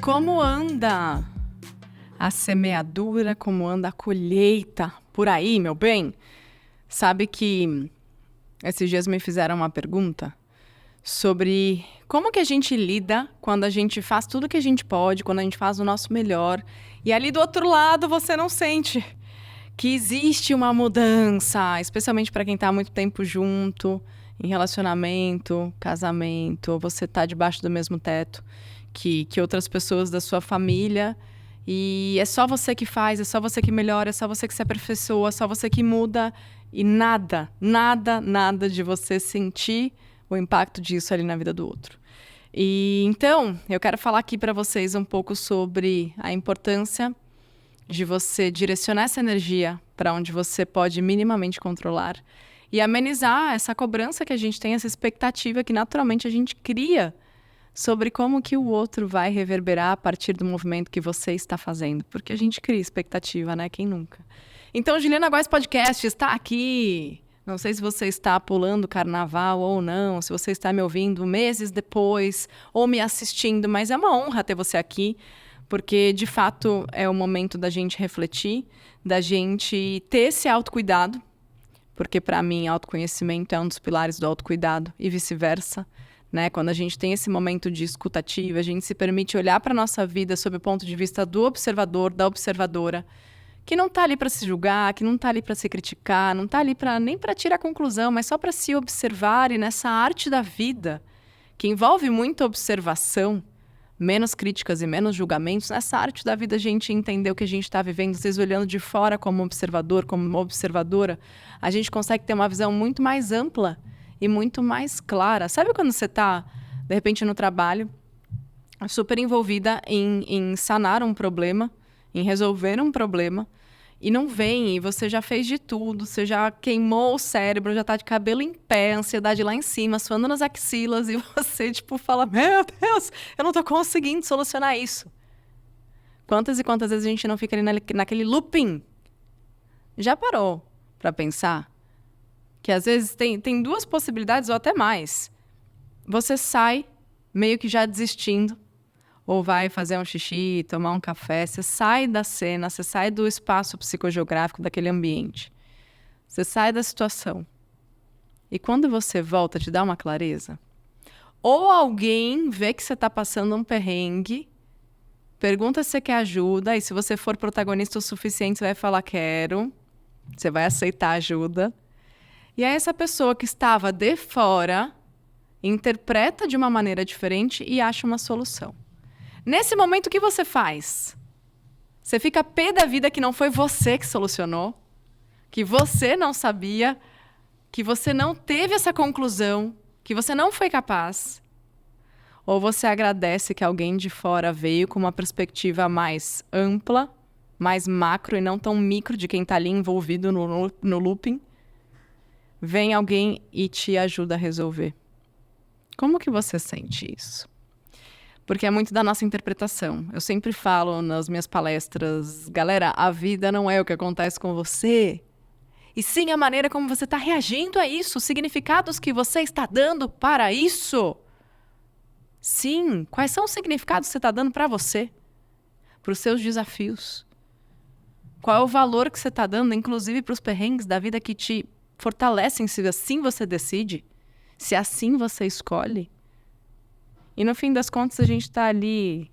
Como anda a semeadura, como anda a colheita por aí, meu bem? Sabe que esses dias me fizeram uma pergunta sobre como que a gente lida quando a gente faz tudo que a gente pode, quando a gente faz o nosso melhor, e ali do outro lado você não sente que existe uma mudança, especialmente para quem está há muito tempo junto, em relacionamento, casamento, você está debaixo do mesmo teto que outras pessoas da sua família, e é só você que faz, é só você que melhora, é só você que se aperfeiçoa, é só você que muda, e nada de você sentir o impacto disso ali na vida do outro. E então, eu quero falar aqui para vocês um pouco sobre a importância de você direcionar essa energia para onde você pode minimamente controlar e amenizar essa cobrança que a gente tem, essa expectativa que naturalmente a gente cria sobre como que o outro vai reverberar a partir do movimento que você está fazendo. Porque a gente cria expectativa, né? Quem nunca? Então, Juliana Góes Podcast está aqui. Não sei se você está pulando o carnaval ou não, se você está me ouvindo meses depois ou me assistindo, mas é uma honra ter você aqui, porque, de fato, é o momento da gente refletir, da gente ter esse autocuidado, porque, para mim, autoconhecimento é um dos pilares do autocuidado e vice-versa. Né? Quando a gente tem esse momento de escutativa, a gente se permite olhar para a nossa vida sob o ponto de vista do observador, da observadora, que não está ali para se julgar, que não está ali para se criticar, não está ali nem para tirar conclusão, mas só para se observar. E nessa arte da vida, que envolve muita observação, menos críticas e menos julgamentos, nessa arte da vida a gente entender o que a gente está vivendo, vocês olhando de fora como observador, como uma observadora, a gente consegue ter uma visão muito mais ampla e muito mais clara. Sabe quando você está, de repente, no trabalho, super envolvida em sanar um problema, em resolver um problema, e não vem, e você já fez de tudo, você já queimou o cérebro, já está de cabelo em pé, ansiedade lá em cima, suando nas axilas, e você, fala, meu Deus, eu não estou conseguindo solucionar isso. Quantas e quantas vezes a gente não fica ali naquele looping? Já parou para pensar? Que às vezes tem duas possibilidades ou até mais. Você sai meio que já desistindo, ou vai fazer um xixi, tomar um café, você sai da cena, você sai do espaço psicogeográfico daquele ambiente. Você sai da situação. E quando você volta, te dá uma clareza? Ou alguém vê que você está passando um perrengue, pergunta se você quer ajuda, e se você for protagonista o suficiente, você vai falar quero, você vai aceitar ajuda. E aí essa pessoa que estava de fora interpreta de uma maneira diferente e acha uma solução. Nesse momento, o que você faz? Você fica pé da vida que não foi você que solucionou, que você não sabia, que você não teve essa conclusão, que você não foi capaz? Ou você agradece que alguém de fora veio com uma perspectiva mais ampla, mais macro e não tão micro de quem está ali envolvido no looping? Vem alguém e te ajuda a resolver. Como que você sente isso? Porque é muito da nossa interpretação. Eu sempre falo nas minhas palestras, galera, a vida não é o que acontece com você, e sim a maneira como você está reagindo a isso, os significados que você está dando para isso. Sim, quais são os significados que você está dando para você, para os seus desafios? Qual é o valor que você está dando, inclusive para os perrengues da vida que te fortalecem, se assim você decide, se assim você escolhe? E no fim das contas a gente está ali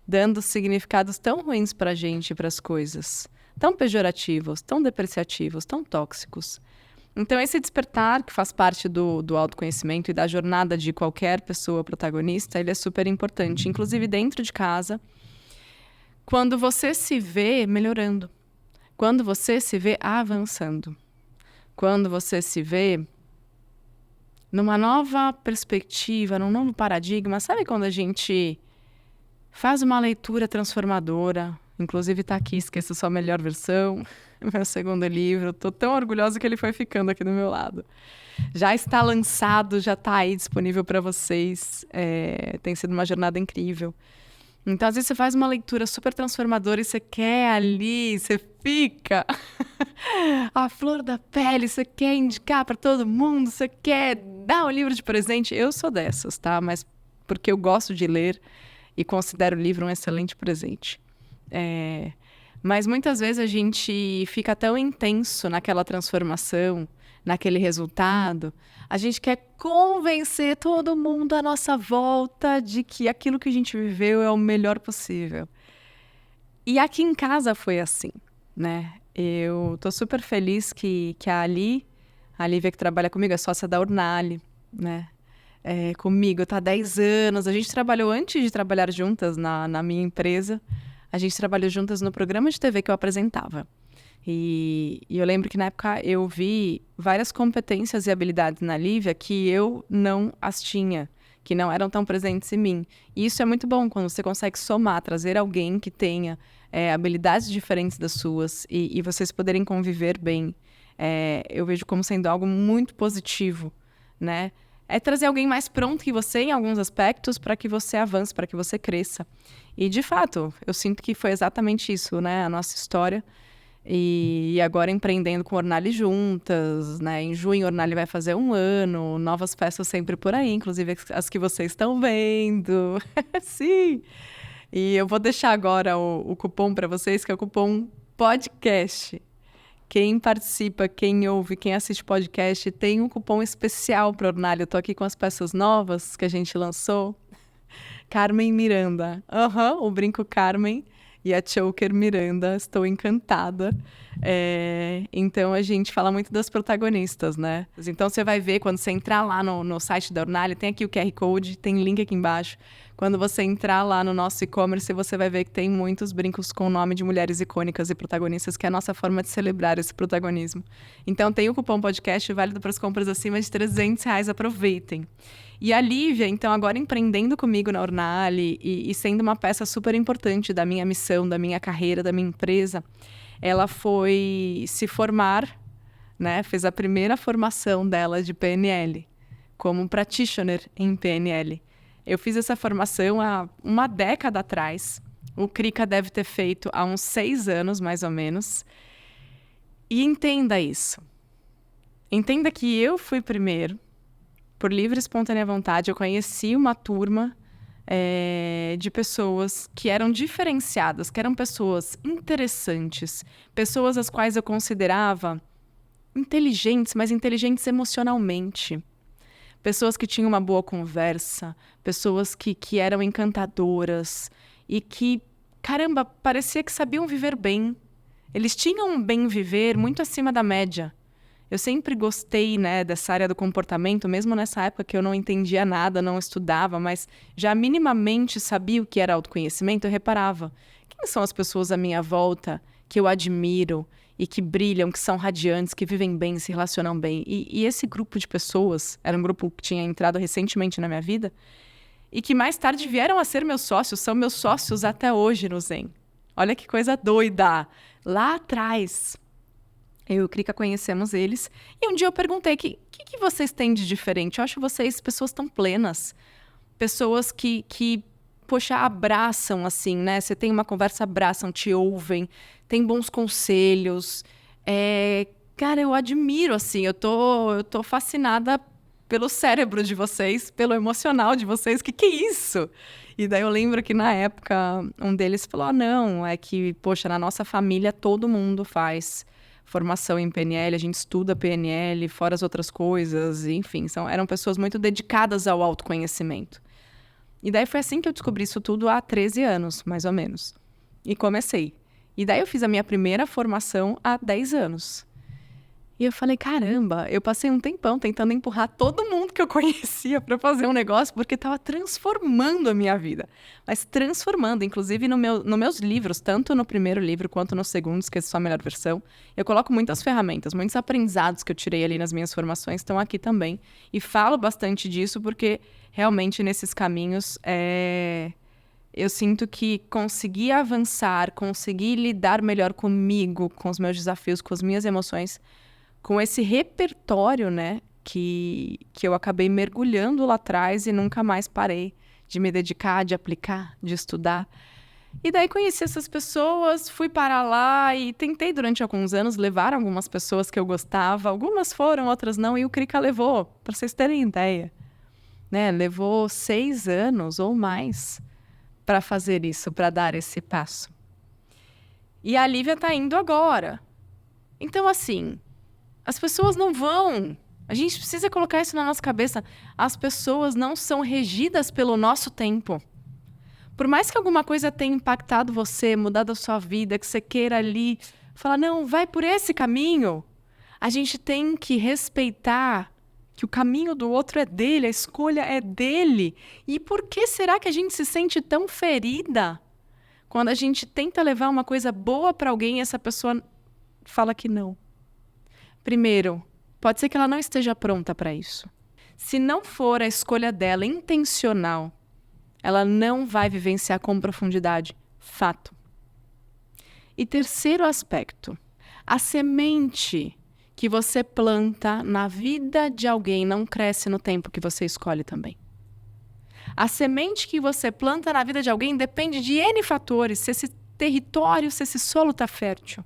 dando significados tão ruins para a gente e para as coisas, tão pejorativos, tão depreciativos, tão tóxicos. Então esse despertar que faz parte do autoconhecimento e da jornada de qualquer pessoa protagonista, ele é super importante, inclusive dentro de casa, quando você se vê melhorando, quando você se vê avançando. Quando você se vê numa nova perspectiva, num novo paradigma, sabe quando a gente faz uma leitura transformadora, inclusive está aqui, Esqueça Sua Melhor Versão, meu segundo livro, estou tão orgulhosa que ele foi ficando aqui do meu lado. Já está lançado, já está aí disponível para vocês, tem sido uma jornada incrível. Então, às vezes você faz uma leitura super transformadora e você quer ali, você fica a flor da pele, você quer indicar para todo mundo, você quer dar um livro de presente. Eu sou dessas, tá? Mas porque eu gosto de ler e considero o livro um excelente presente. Mas muitas vezes a gente fica tão intenso naquela transformação, naquele resultado, a gente quer convencer todo mundo à nossa volta de que aquilo que a gente viveu é o melhor possível. E aqui em casa foi assim, né? Eu tô super feliz que a Lívia que trabalha comigo, é sócia da Ornali, né? Comigo, tá há 10 anos. A gente trabalhou antes de trabalhar juntas na minha empresa. A gente trabalhou juntas no programa de TV que eu apresentava. E eu lembro que na época eu vi várias competências e habilidades na Lívia que eu não as tinha, que não eram tão presentes em mim. E isso é muito bom quando você consegue somar, trazer alguém que tenha habilidades diferentes das suas e vocês poderem conviver bem. Eu vejo como sendo algo muito positivo, né? É trazer alguém mais pronto que você em alguns aspectos para que você avance, para que você cresça. E, de fato, eu sinto que foi exatamente isso, né? A nossa história. E agora empreendendo com Ornali juntas, né? Em junho, Ornali vai fazer 1 ano, novas festas sempre por aí, inclusive as que vocês estão vendo. Sim! E eu vou deixar agora o cupom para vocês, que é o cupom podcast. Quem participa, quem ouve, quem assiste podcast, tem um cupom especial para Ornali. Eu tô aqui com as peças novas que a gente lançou. Carmen Miranda. O brinco Carmen e a choker Miranda. Estou encantada. Então, a gente fala muito das protagonistas, né? Então, você vai ver, quando você entrar lá no site da Ornali, tem aqui o QR Code, tem link aqui embaixo. Quando você entrar lá no nosso e-commerce, você vai ver que tem muitos brincos com o nome de mulheres icônicas e protagonistas, que é a nossa forma de celebrar esse protagonismo. Então, tem o cupom podcast válido para as compras acima de R$300. Aproveitem. E a Lívia, então, agora empreendendo comigo na Ornali e sendo uma peça super importante da minha missão, da minha carreira, da minha empresa, ela foi se formar, né? Fez a primeira formação dela de PNL, como practitioner em PNL. Eu fiz essa formação há uma década atrás. O Krika deve ter feito há uns 6 anos, mais ou menos. E entenda isso. Entenda que eu fui primeiro. Por livre e espontânea vontade, eu conheci uma turma de pessoas que eram diferenciadas, que eram pessoas interessantes, pessoas as quais eu considerava inteligentes, mas inteligentes emocionalmente. Pessoas que tinham uma boa conversa, pessoas que eram encantadoras e que, caramba, parecia que sabiam viver bem. Eles tinham um bem viver muito acima da média. Eu sempre gostei, né, dessa área do comportamento, mesmo nessa época que eu não entendia nada, não estudava, mas já minimamente sabia o que era autoconhecimento, eu reparava. Quem são as pessoas à minha volta que eu admiro e que brilham, que são radiantes, que vivem bem, se relacionam bem? E esse grupo de pessoas, era um grupo que tinha entrado recentemente na minha vida, e que mais tarde vieram a ser meus sócios, são meus sócios até hoje no Zen. Olha que coisa doida! Lá atrás, eu e o Krika conhecemos eles, e um dia eu perguntei, o que vocês têm de diferente? Eu acho vocês pessoas tão plenas, pessoas que poxa, abraçam, assim, né? Você tem uma conversa, abraçam, te ouvem, tem bons conselhos. Cara, eu admiro, assim, eu tô fascinada pelo cérebro de vocês, pelo emocional de vocês. Que é isso? E daí eu lembro que, na época, um deles falou, não, é que, poxa, na nossa família todo mundo faz formação em PNL, a gente estuda PNL, fora as outras coisas, enfim, eram pessoas muito dedicadas ao autoconhecimento. E daí foi assim que eu descobri isso tudo há 13 anos, mais ou menos. E comecei. E daí eu fiz a minha primeira formação há 10 anos. E eu falei, caramba, eu passei um tempão tentando empurrar todo mundo que eu conhecia para fazer um negócio, porque estava transformando a minha vida. Mas transformando, inclusive nos meus livros, tanto no primeiro livro quanto no segundo, Esqueça Sua Melhor Versão, eu coloco muitas ferramentas, muitos aprendizados que eu tirei ali nas minhas formações estão aqui também. E falo bastante disso porque realmente nesses caminhos eu sinto que consegui avançar, consegui lidar melhor comigo, com os meus desafios, com as minhas emoções, com esse repertório, né, que eu acabei mergulhando lá atrás e nunca mais parei de me dedicar, de aplicar, de estudar. E daí conheci essas pessoas, fui para lá e tentei durante alguns anos levar algumas pessoas que eu gostava. Algumas foram, outras não, e o Krika levou, para vocês terem ideia, né, levou 6 anos ou mais para fazer isso, para dar esse passo. E a Lívia está indo agora. Então, assim, as pessoas não vão. A gente precisa colocar isso na nossa cabeça. As pessoas não são regidas pelo nosso tempo. Por mais que alguma coisa tenha impactado você, mudado a sua vida, que você queira ali falar, não, vai por esse caminho, a gente tem que respeitar que o caminho do outro é dele, a escolha é dele. E por que será que a gente se sente tão ferida quando a gente tenta levar uma coisa boa para alguém e essa pessoa fala que não? Primeiro, pode ser que ela não esteja pronta para isso. Se não for a escolha dela intencional, ela não vai vivenciar com profundidade. Fato. E terceiro aspecto, a semente que você planta na vida de alguém não cresce no tempo que você escolhe também. A semente que você planta na vida de alguém depende de N fatores, se esse território, se esse solo está fértil,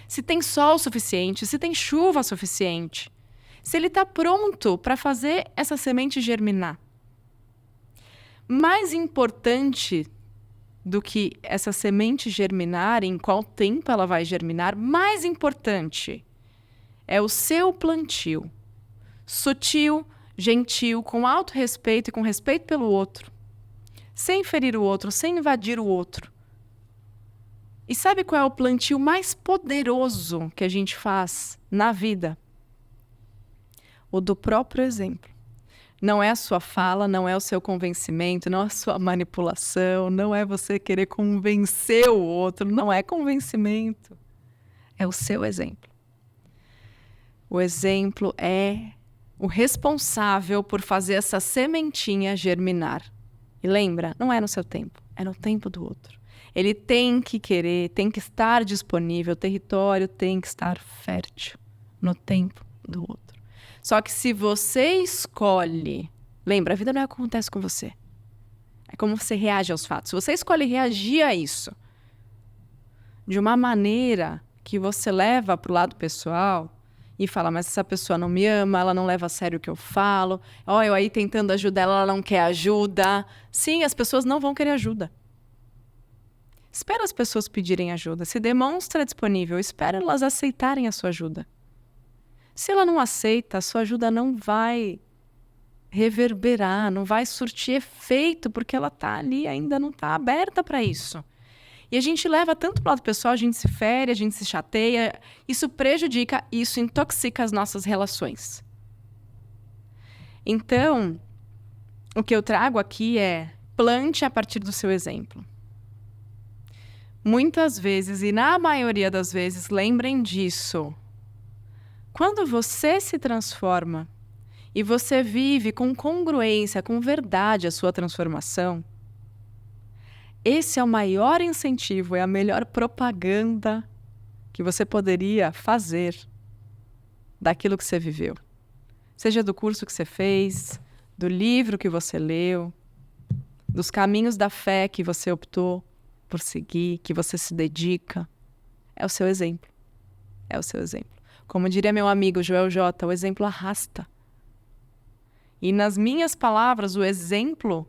se tem sol suficiente, se tem chuva suficiente, se ele está pronto para fazer essa semente germinar. Mais importante do que essa semente germinar, em qual tempo ela vai germinar, mais importante é o seu plantio. Sutil, gentil, com alto respeito e com respeito pelo outro. Sem ferir o outro, sem invadir o outro. E sabe qual é o plantio mais poderoso que a gente faz na vida? O do próprio exemplo. Não é a sua fala, não é o seu convencimento, não é a sua manipulação, não é você querer convencer o outro, não é convencimento. É o seu exemplo. O exemplo é o responsável por fazer essa sementinha germinar. E lembra, não é no seu tempo, é no tempo do outro. Ele tem que querer, tem que estar disponível, o território tem que estar fértil no tempo do outro. Só que se você escolhe... Lembra, a vida não acontece com você. É como você reage aos fatos. Se você escolhe reagir a isso de uma maneira que você leva para o lado pessoal e fala, mas essa pessoa não me ama, ela não leva a sério o que eu falo, ó, eu aí tentando ajudar ela, ela não quer ajuda. Sim, as pessoas não vão querer ajuda. Espera as pessoas pedirem ajuda. Se demonstra disponível, espera elas aceitarem a sua ajuda. Se ela não aceita, a sua ajuda não vai reverberar, não vai surtir efeito, porque ela está ali, ainda não está aberta para isso. E a gente leva tanto para o lado pessoal, a gente se fere, a gente se chateia, isso prejudica, isso intoxica as nossas relações. Então, o que eu trago aqui é plante a partir do seu exemplo. Muitas vezes, e na maioria das vezes, lembrem disso. Quando você se transforma e você vive com congruência, com verdade a sua transformação, esse é o maior incentivo, é a melhor propaganda que você poderia fazer daquilo que você viveu. Seja do curso que você fez, do livro que você leu, dos caminhos da fé que você optou por seguir, que você se dedica. É o seu exemplo. É o seu exemplo. Como diria meu amigo Joel J., o exemplo arrasta. E nas minhas palavras, o exemplo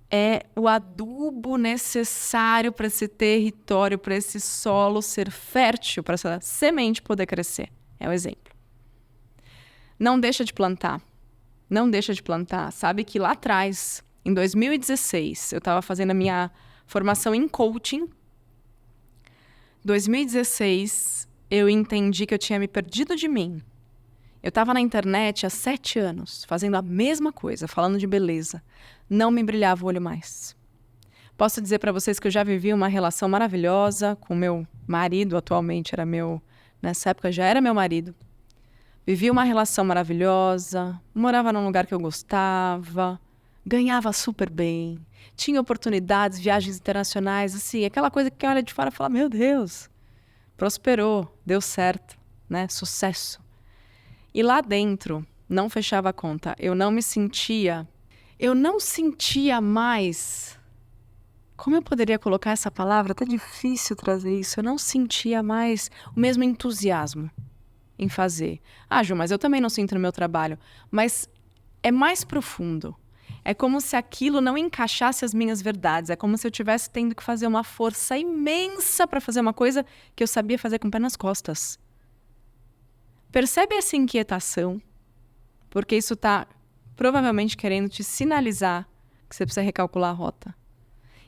é o adubo necessário para esse território, para esse solo ser fértil, para essa semente poder crescer. É o exemplo. Não deixa de plantar. Não deixa de plantar. Sabe que lá atrás, em 2016, eu estava fazendo a minha formação em coaching. 2016, eu entendi que eu tinha me perdido de mim. Eu estava na internet há 7 anos, fazendo a mesma coisa, falando de beleza. Não me brilhava o olho mais. Posso dizer para vocês que eu já vivi uma relação maravilhosa com meu marido, atualmente era meu... Nessa época já era meu marido. Vivi uma relação maravilhosa, morava num lugar que eu gostava, ganhava super bem, tinha oportunidades, viagens internacionais, assim, aquela coisa que quem olha de fora fala, meu Deus, prosperou, deu certo, né? Sucesso. E lá dentro, não fechava a conta, eu não sentia mais, como eu poderia colocar essa palavra? Tá difícil trazer isso, eu não sentia mais o mesmo entusiasmo em fazer. Ah, Ju, mas eu também não sinto no meu trabalho. Mas é mais profundo. É como se aquilo não encaixasse as minhas verdades. É como se eu estivesse tendo que fazer uma força imensa para fazer uma coisa que eu sabia fazer com o pé nas costas. Percebe essa inquietação? Porque isso está provavelmente querendo te sinalizar que você precisa recalcular a rota.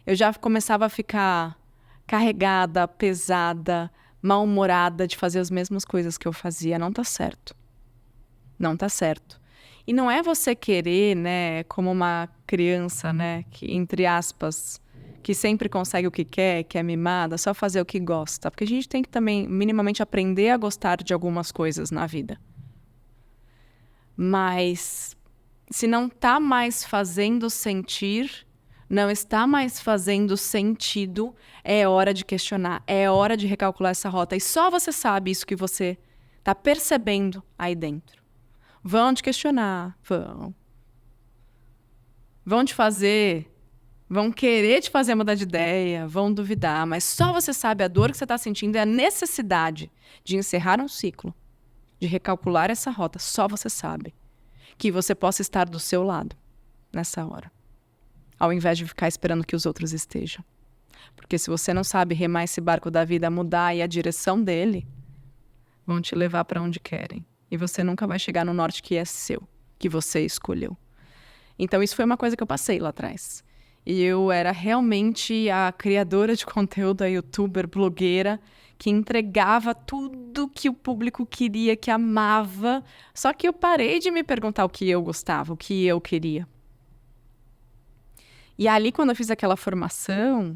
Eu já começava a ficar carregada, pesada, mal-humorada de fazer as mesmas coisas que eu fazia. Não tá certo. Não tá certo. E não é você querer, né, como uma criança, né, que, entre aspas, que sempre consegue o que é mimada, só fazer o que gosta. Porque a gente tem que também, minimamente, aprender a gostar de algumas coisas na vida. Mas, se não tá mais fazendo sentir, não está mais fazendo sentido, é hora de questionar, é hora de recalcular essa rota. E só você sabe isso que você tá percebendo aí dentro. Vão te questionar, vão. Vão te fazer, vão querer te fazer mudar de ideia, vão duvidar, mas só você sabe a dor que você está sentindo e a necessidade de encerrar um ciclo, de recalcular essa rota. Só você sabe que você possa estar do seu lado nessa hora, ao invés de ficar esperando que os outros estejam. Porque se você não sabe remar esse barco da vida, mudar aí a direção dele, vão te levar para onde querem. E você nunca vai chegar no norte que é seu, que você escolheu. Então isso foi uma coisa que eu passei lá atrás. E eu era realmente a criadora de conteúdo, a youtuber, blogueira, que entregava tudo que o público queria, que amava. Só que eu parei de me perguntar o que eu gostava, o que eu queria. E ali, quando eu fiz aquela formação,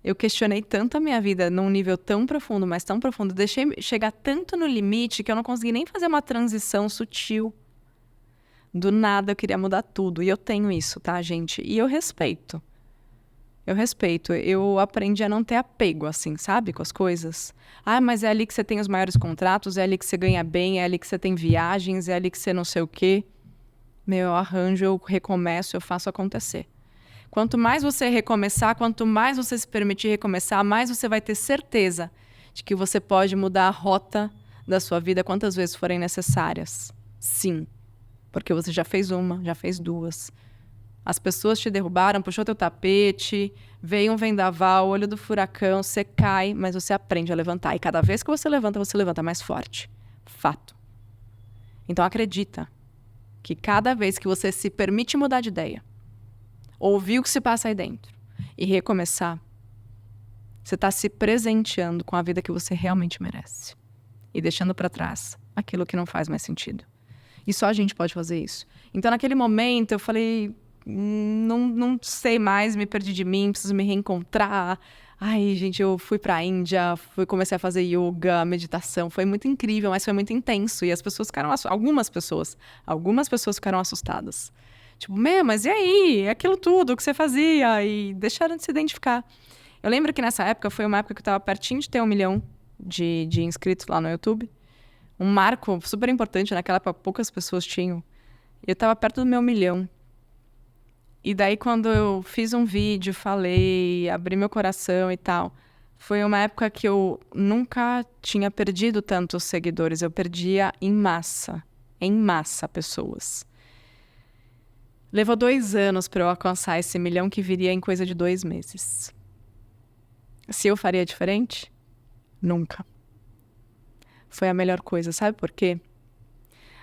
eu questionei tanto a minha vida num nível tão profundo, mas tão profundo, deixei chegar tanto no limite que eu não consegui nem fazer uma transição sutil. Do nada eu queria mudar tudo. E eu tenho isso, tá, gente? E eu respeito. Eu aprendi a não ter apego, assim, sabe? Com as coisas. Ah, mas é ali que você tem os maiores contratos, é ali que você ganha bem, é ali que você tem viagens, é ali que você não sei o quê. Meu, eu arranjo, eu recomeço, eu faço acontecer. Quanto mais você recomeçar, quanto mais você se permitir recomeçar, mais você vai ter certeza de que você pode mudar a rota da sua vida quantas vezes forem necessárias. Sim. Porque você já fez uma, já fez duas. As pessoas te derrubaram, puxou teu tapete, veio um vendaval, olho do furacão, você cai, mas você aprende a levantar. E cada vez que você levanta mais forte. Fato. Então acredita que cada vez que você se permite mudar de ideia, ouvir o que se passa aí dentro e recomeçar, você está se presenteando com a vida que você realmente merece. E deixando para trás aquilo que não faz mais sentido. E só a gente pode fazer isso. Então, naquele momento, eu falei, não sei mais, me perdi de mim, preciso me reencontrar. Ai, gente, eu fui pra Índia, comecei a fazer yoga, meditação. Foi muito incrível, mas foi muito intenso. E as pessoas ficaram, algumas pessoas ficaram assustadas. Tipo, mas e aí? É aquilo tudo, o que você fazia? E deixaram de se identificar. Eu lembro que nessa época, foi uma época que eu tava pertinho de ter 1 milhão de inscritos lá no YouTube. Um marco super importante, naquela época poucas pessoas tinham. Eu estava perto do meu 1 milhão. E daí quando eu fiz um vídeo, falei, abri meu coração e tal, foi uma época que eu nunca tinha perdido tantos seguidores. Eu perdia em massa pessoas. Levou 2 anos para eu alcançar esse 1 milhão que viria em coisa de 2 meses. Se eu faria diferente? Nunca. Foi a melhor coisa, sabe por quê?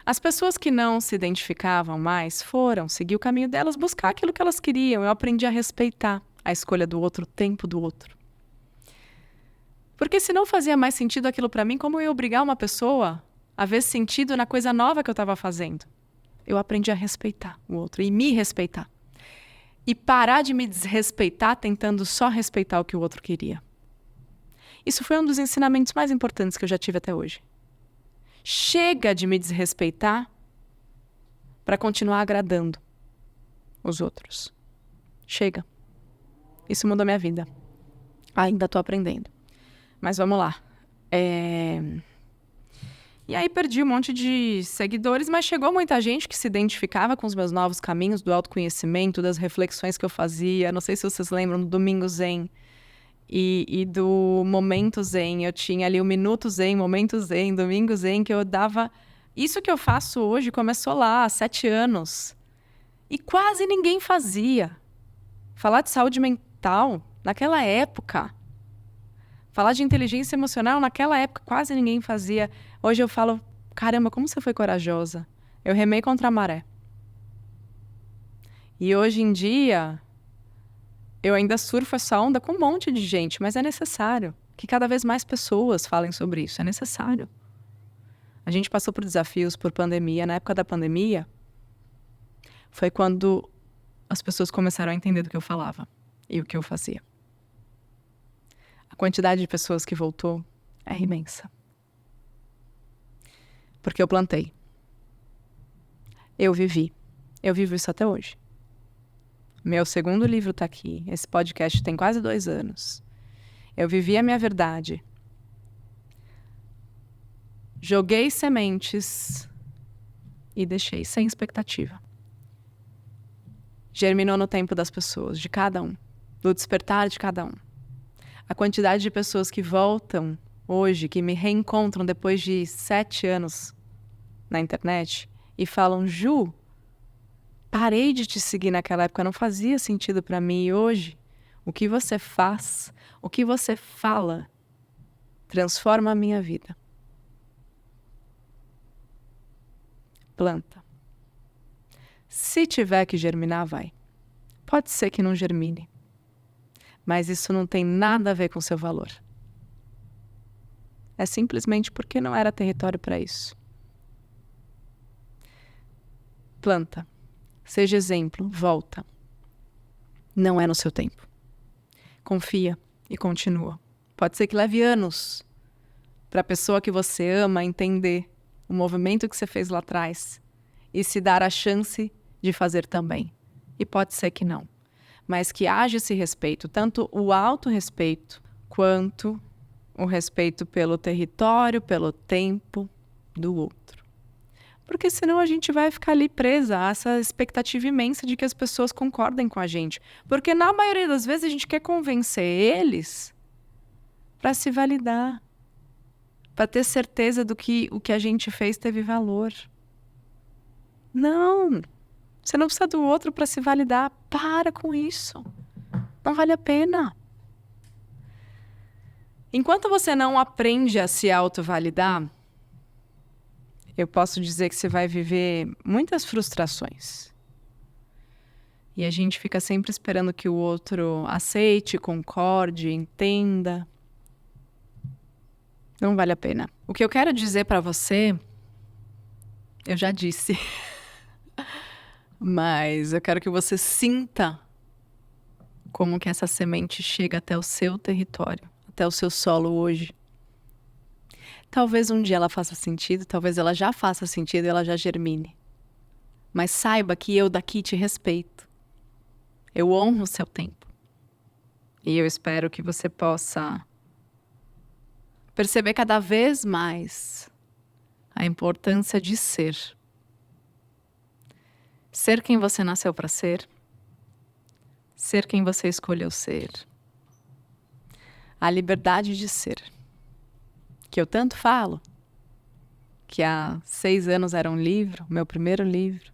As pessoas que não se identificavam mais foram seguir o caminho delas, buscar aquilo que elas queriam. Eu aprendi a respeitar a escolha do outro, o tempo do outro. Porque se não fazia mais sentido aquilo para mim, como eu ia obrigar uma pessoa a ver sentido na coisa nova que eu estava fazendo? Eu aprendi a respeitar o outro e me respeitar. E parar de me desrespeitar tentando só respeitar o que o outro queria. Isso foi um dos ensinamentos mais importantes que eu já tive até hoje. Chega de me desrespeitar para continuar agradando os outros. Chega. Isso mudou minha vida. Ainda estou aprendendo. Mas vamos lá. E aí perdi um monte de seguidores, mas chegou muita gente que se identificava com os meus novos caminhos do autoconhecimento, das reflexões que eu fazia. Não sei se vocês lembram do Domingo Zen. E do Momento Zen, eu tinha ali o Minuto Zen, Momento Zen, Domingo Zen, que eu dava... Isso que eu faço hoje começou lá, há 7 anos. E quase ninguém fazia. Falar de saúde mental naquela época, falar de inteligência emocional naquela época, quase ninguém fazia. Hoje eu falo, caramba, como você foi corajosa. Eu remei contra a maré. E hoje em dia, eu ainda surfo essa onda com um monte de gente, mas é necessário que cada vez mais pessoas falem sobre isso. É necessário. A gente passou por desafios, por pandemia. Na época da pandemia, foi quando as pessoas começaram a entender do que eu falava e o que eu fazia. A quantidade de pessoas que voltou é imensa. Porque eu plantei. Eu vivi. Eu vivo isso até hoje. Meu segundo livro está aqui. Esse podcast tem quase 2 anos. Eu vivi a minha verdade. Joguei sementes e deixei sem expectativa. Germinou no tempo das pessoas, de cada um. Do despertar de cada um. A quantidade de pessoas que voltam hoje, que me reencontram depois de 7 anos na internet e falam, Ju, parei de te seguir naquela época, não fazia sentido para mim. E hoje, o que você faz, o que você fala, transforma a minha vida. Planta. Se tiver que germinar, vai. Pode ser que não germine. Mas isso não tem nada a ver com seu valor. É simplesmente porque não era território para isso. Planta. Seja exemplo. Volta. Não é no seu tempo. Confia e continua. Pode ser que leve anos para a pessoa que você ama entender o movimento que você fez lá atrás e se dar a chance de fazer também. E pode ser que não. Mas que haja esse respeito, tanto o autorrespeito quanto o respeito pelo território, pelo tempo do outro. Porque senão a gente vai ficar ali presa a essa expectativa imensa de que as pessoas concordem com a gente. Porque na maioria das vezes a gente quer convencer eles para se validar, para ter certeza do que o que a gente fez teve valor. Não! Você não precisa do outro para se validar. Para com isso. Não vale a pena. Enquanto você não aprende a se autovalidar, eu posso dizer que você vai viver muitas frustrações. E a gente fica sempre esperando que o outro aceite, concorde, entenda. Não vale a pena. O que eu quero dizer para você, eu já disse. Mas eu quero que você sinta como que essa semente chega até o seu território, até o seu solo hoje. Talvez um dia ela faça sentido, talvez ela já faça sentido e ela já germine. Mas saiba que eu daqui te respeito. Eu honro o seu tempo. E eu espero que você possa perceber cada vez mais a importância de ser. Ser quem você nasceu para ser. Ser quem você escolheu ser. A liberdade de ser. Que eu tanto falo. Que há 6 anos era um livro, meu primeiro livro.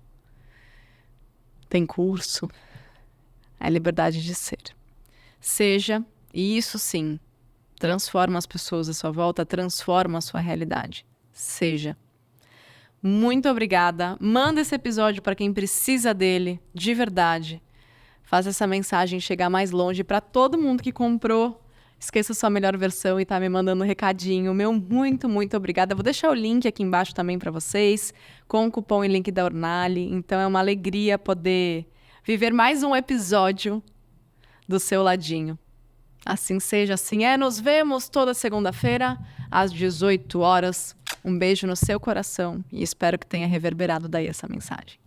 Tem curso. A liberdade de ser. Seja, e isso sim, transforma as pessoas à sua volta, transforma a sua realidade. Seja. Muito obrigada. Manda esse episódio para quem precisa dele, de verdade. Faz essa mensagem chegar mais longe para todo mundo que comprou. Esqueça sua melhor versão e tá me mandando um recadinho. Meu muito, muito obrigada. Vou deixar o link aqui embaixo também para vocês, com o cupom e link da Ornali. Então é uma alegria poder viver mais um episódio do seu ladinho. Assim seja, assim é. Nos vemos toda segunda-feira, às 18 horas. Um beijo no seu coração e espero que tenha reverberado daí essa mensagem.